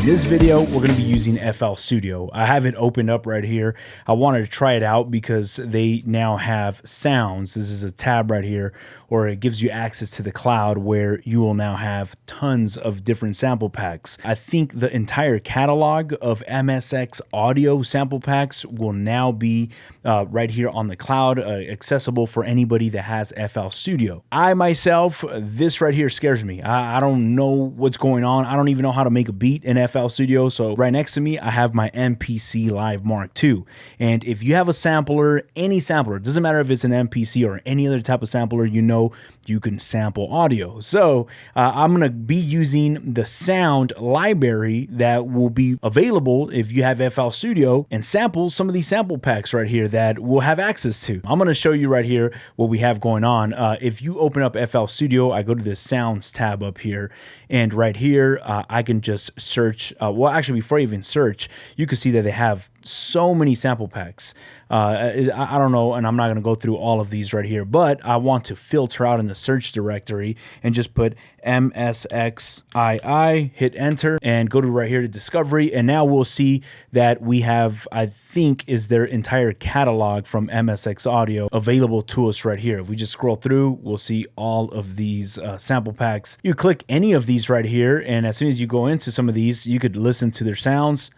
in this video, we're going to be using FL Studio. I have it opened up right here. I wanted to try it out because they now have sounds. This is a tab right here, or it gives you access to the cloud where you will now have tons of different sample packs. I think the entire catalog of MSX audio sample packs will now be right here on the cloud, accessible for anybody that has FL Studio. I myself, this right here scares me. I don't know what's going on. I don't even know how to make a beat in FL Studio. So right next to me, I have my MPC Live Mark II. And if you have a sampler, any sampler, it doesn't matter if it's an MPC or any other type of sampler, you know you can sample audio. So I'm going to be using the sound library that will be available if you have FL Studio and sample some of these sample packs right here that we'll have access to. I'm going to show you right here what we have going on. If you open up FL Studio, I go to the sounds tab up here, and right here I can just search. Well, actually, before I even search, you can see that they have so many sample packs. I don't know, and I'm not going to go through all of these right here, but I want to filter out in the search directory and just put MSXII, hit enter, and go to right here to discovery. And now we'll see that we have, I think, is their entire catalog from MSX Audio available to us right here. If we just scroll through, we'll see all of these sample packs. You click any of these right here, and as soon as you go into some of these, you could listen to their sounds.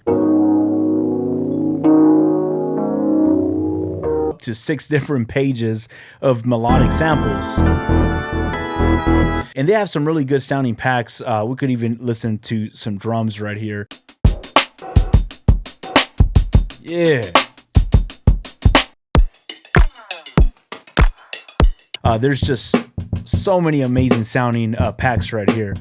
To 6 different pages of melodic samples. And they have some really good sounding packs. We could even listen to some drums right here. Yeah. There's just so many amazing sounding packs right here.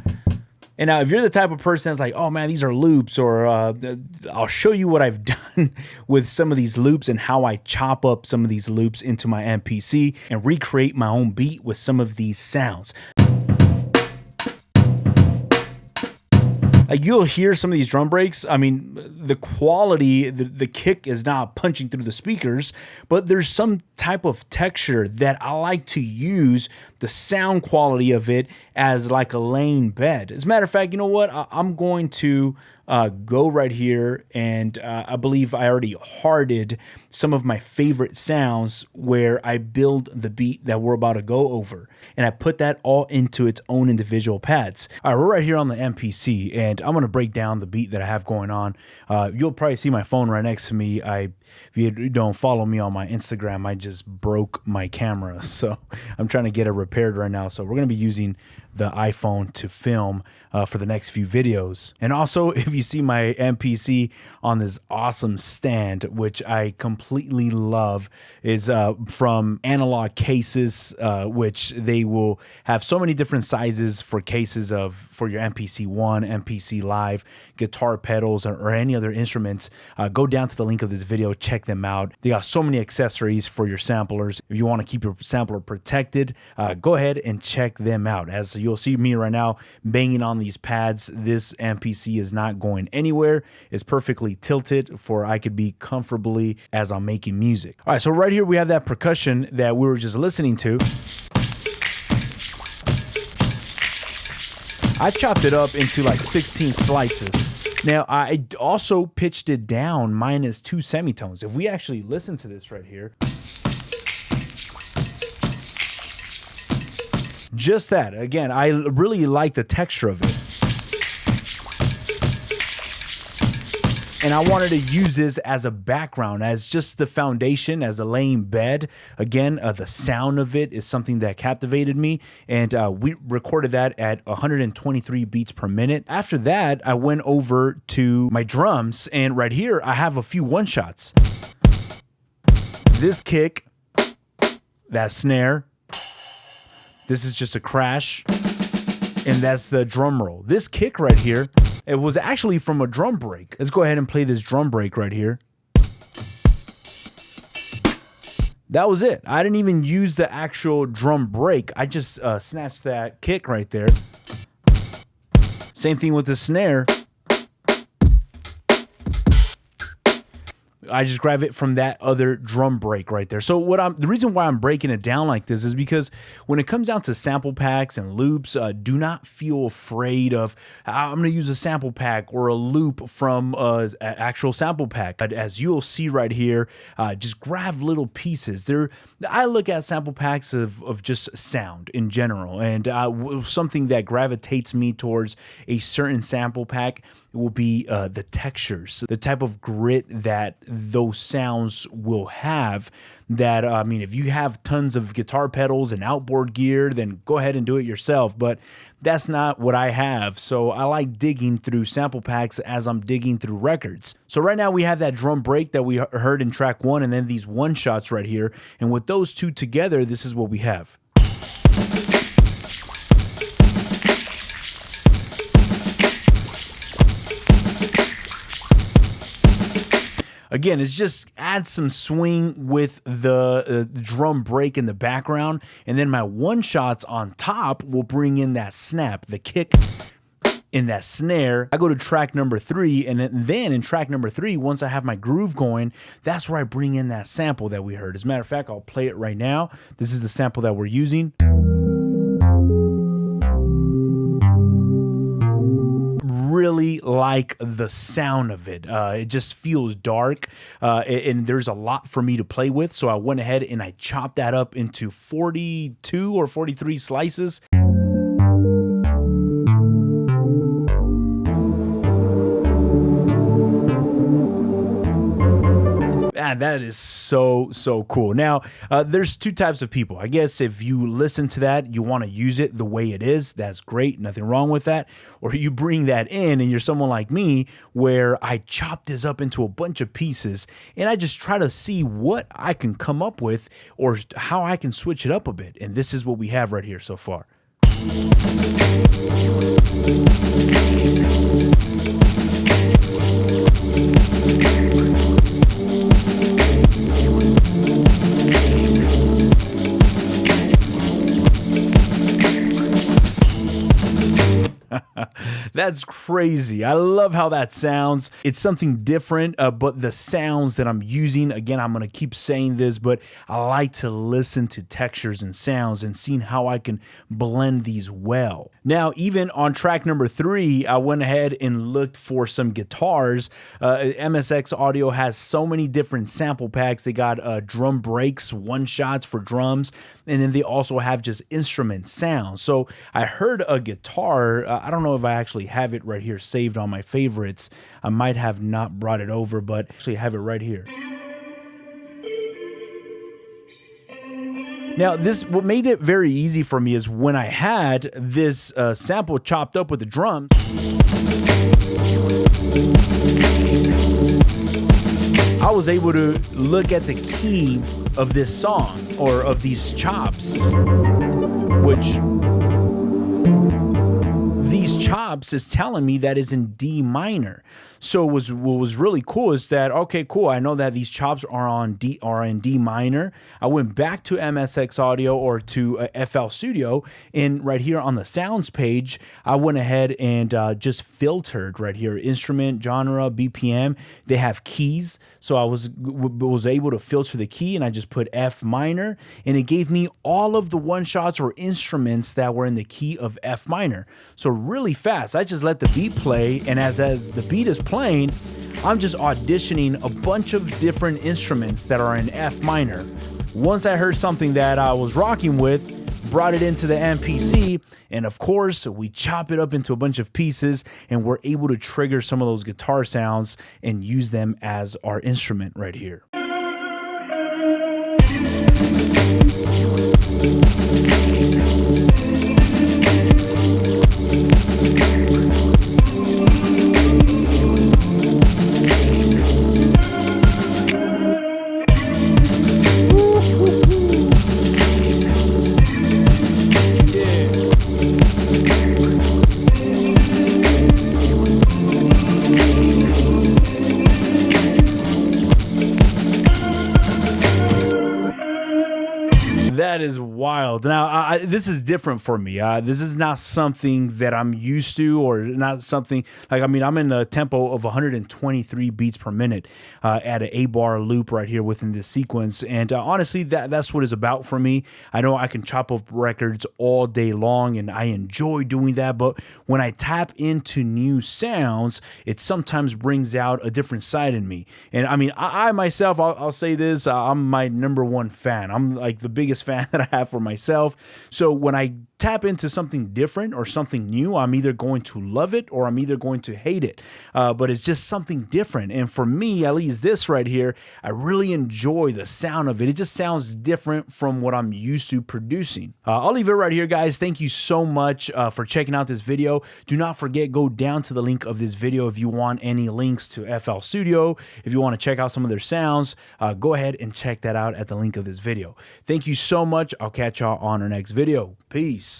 And now if you're the type of person that's like, oh man, these are loops, or I'll show you what I've done with some of these loops and how I chop up some of these loops into my MPC and recreate my own beat with some of these sounds. Like, you'll hear some of these drum breaks. I mean, the quality, the kick is not punching through the speakers, but there's some type of texture that I like to use the sound quality of it as like a laying bed. As a matter of fact, you know what? I'm going to go right here, and I believe I already harded some of my favorite sounds where I build the beat that we're about to go over, and I put that all into its own individual pads. All right, we're right here on the MPC, and I'm gonna break down the beat that I have going on. You'll probably see my phone right next to me. If you don't follow me on my Instagram, I just broke my camera, so I'm trying to get it repaired right now. So we're gonna be using the iPhone to film for the next few videos. And also, if you see my MPC on this awesome stand, which I completely love, is from Analog Cases, which they will have so many different sizes for cases for your MPC One, MPC Live, guitar pedals, or any other instruments. Go down to the link of this video, check them out. They got so many accessories for your samplers. If you want to keep your sampler protected, go ahead and check them out. As you'll see me right now banging on these pads, this MPC is not going anywhere. It's perfectly tilted for I could be comfortably as I'm making music. All right, so right here we have that percussion that we were just listening to. I chopped it up into like 16 slices. Now, I also pitched it down -2 semitones. If we actually listen to this right here, just that. Again, I really like the texture of it. And I wanted to use this as a background, as just the foundation, as a laying bed. Again, the sound of it is something that captivated me. And we recorded that at 123 beats per minute. After that, I went over to my drums. And right here, I have a few one-shots. This kick, that snare. This is just a crash, and that's the drum roll. This kick right here, it was actually from a drum break. Let's go ahead and play this drum break right here. That was it. I didn't even use the actual drum break. I just snatched that kick right there. Same thing with the snare. I just grab it from that other drum break right there. So the reason why I'm breaking it down like this is because when it comes down to sample packs and loops, do not feel afraid of, I'm going to use a sample pack or a loop from an actual sample pack. As you'll see right here, just grab little pieces. I look at sample packs of just sound in general, and something that gravitates me towards a certain sample pack will be the textures, the type of grit that those sounds will have. That, I mean, if you have tons of guitar pedals and outboard gear, then go ahead and do it yourself. But that's not what I have. So I like digging through sample packs as I'm digging through records. So right now we have that drum break that we heard in track 1, and then these one shots right here. And with those two together, this is what we have. Again, it's just add some swing with the drum break in the background, and then my one shots on top will bring in that snap, the kick in that snare. I go to track number 3, and then in track number 3, once I have my groove going, that's where I bring in that sample that we heard. As a matter of fact, I'll play it right now. This is the sample that we're using. Really like the sound of it. It just feels dark, and there's a lot for me to play with. So I went ahead and I chopped that up into 42 or 43 slices. That is so cool. Now, there's two types of people. I guess if you listen to that, you want to use it the way it is. That's great. Nothing wrong with that. Or you bring that in and you're someone like me where I chop this up into a bunch of pieces and I just try to see what I can come up with or how I can switch it up a bit. And this is what we have right here so far. That's crazy. I love how that sounds. It's something different, but the sounds that I'm using, again, I'm going to keep saying this, but I like to listen to textures and sounds and seeing how I can blend these well. Now, even on track number 3, I went ahead and looked for some guitars. MSX Audio has so many different sample packs. They got drum breaks, one shots for drums, and then they also have just instrument sounds. So I heard a guitar. I don't know if I actually have it right here saved on my favorites. I might have not brought it over, but actually I have it right here. Now, what made it very easy for me is when I had this sample chopped up with the drums, I was able to look at the key of this song or of these chops, which these chops is telling me that is in D minor. So what was really cool is that, okay, cool, I know that these chops are in D minor. I went back to MSX Audio or to FL Studio, and right here on the sounds page, I went ahead and just filtered right here, instrument, genre, BPM. They have keys, so I was able to filter the key, and I just put F minor, and it gave me all of the one shots or instruments that were in the key of F minor. So really fast, I just let the beat play, and as the beat is playing, I'm just auditioning a bunch of different instruments that are in F minor. Once I heard something that I was rocking with, brought it into the MPC, and of course, we chop it up into a bunch of pieces, and we're able to trigger some of those guitar sounds and use them as our instrument right here. wild. Now, this is different for me. This is not something that I'm used to, or not something like, I mean, I'm in the tempo of 123 beats per minute at an 8-bar loop right here within this sequence. And honestly, that's what it's about for me. I know I can chop up records all day long, and I enjoy doing that. But when I tap into new sounds, it sometimes brings out a different side in me. And I mean, I myself, I'll say this, I'm my #1 fan. I'm like the biggest fan that I have for myself. So when I tap into something different or something new, I'm either going to love it or I'm either going to hate it. But it's just something different. And for me, at least this right here, I really enjoy the sound of it. It just sounds different from what I'm used to producing. I'll leave it right here, guys. Thank you so much for checking out this video. Do not forget, go down to the link of this video if you want any links to FL Studio. If you want to check out some of their sounds, go ahead and check that out at the link of this video. Thank you so much. I'll catch y'all on our next video. Peace.